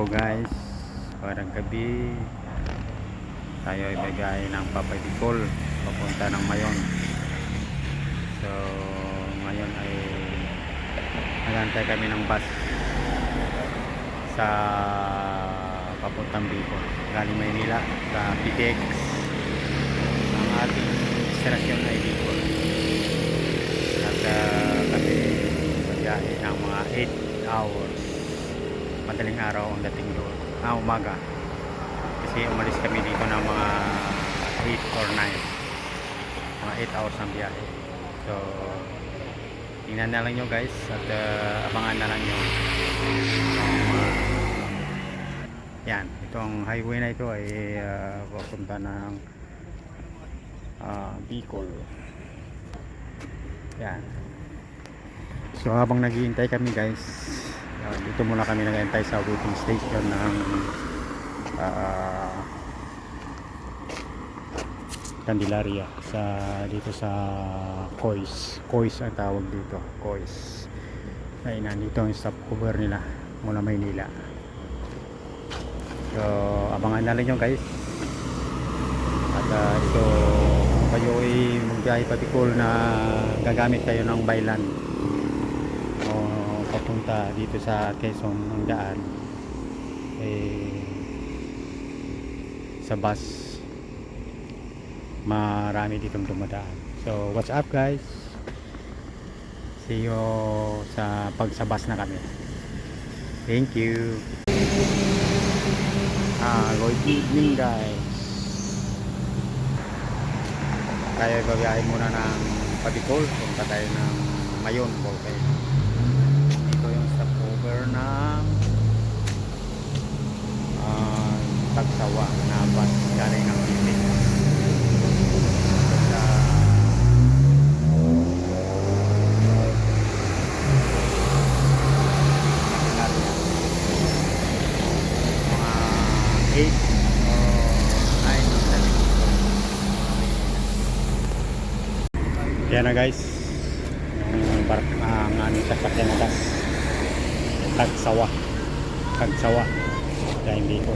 Hello guys, parang gabi tayo ay bigay ng Papadipol papunta ng Mayon. So ngayon ay nagantay kami ng bus sa papuntang Bicol galing Maynila sa PTX. Ang ating destinasyon ay Bicol at kami magbiyahe ng mga 8 hours, madaling araw ang dating doon, umaga, kasi umalis kami dito ng mga 8 or 9, mga 8 hours ang biyahe. So tingnan na lang nyo guys at abangan na lang nyo. Yan, itong highway na ito ay papunta ng Bicol. Yan. So habang naghihintay kami guys, dito muna kami naghihintay sa waiting station ng Candelaria dito sa Cois ang tawag dito, Cois. Ay nandito ang stopover nila mula Maynila. So abangan na lang nyo guys. At ito kayo ay magbiyahe pa Bicol na gagamit kayo ng Baylan o papunta dito sa Quezon, ang daan sa bus marami ditong dumadaan. So what's up guys, see you sa bus na kami. Thank you. Good evening guys. Kaya babiyahe muna ng Pabicol, punta tayo ng Mayon. Okay, ito yung stopover ng Tagsawa na bus galing ng Pilipinas. Yan na guys, yung ang sasakyan na gas Tagsawa kaya hindi ko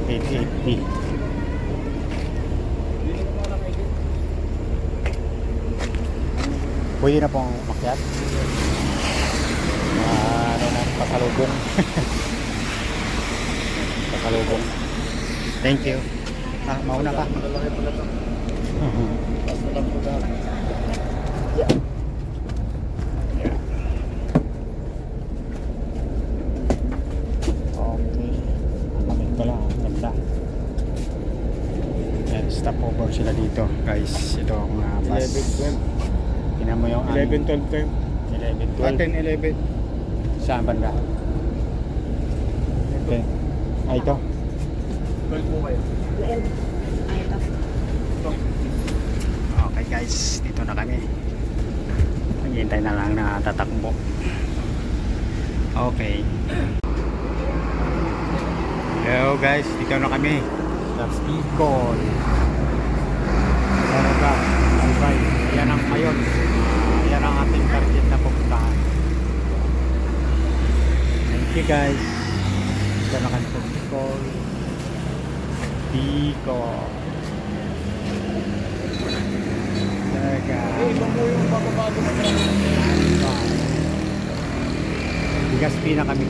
880. Pwede na pong makyat, ano na, pasalubong. Pasalubong, thank you. Mauna ka. Yeah. Okay. Ang lamig pala, ang ganda. Yan, stopover sila dito guys. Ito ang bus. 11-12. Tingnan mo yung 11-12. 11-12. 10-11. Saan banda? Okay. Ito. 12 po kayo. Okay guys, dito na kami. Naghihintay na lang na tatakbo. Okay. Hello guys, dito na kami sa Bicol. Yan ang Mayon. Yan ang ating target na pupuntahan. Thank you guys. Dito na kami sa Bicol. Ibang mo yung bago-bago na Bigaspi na kami.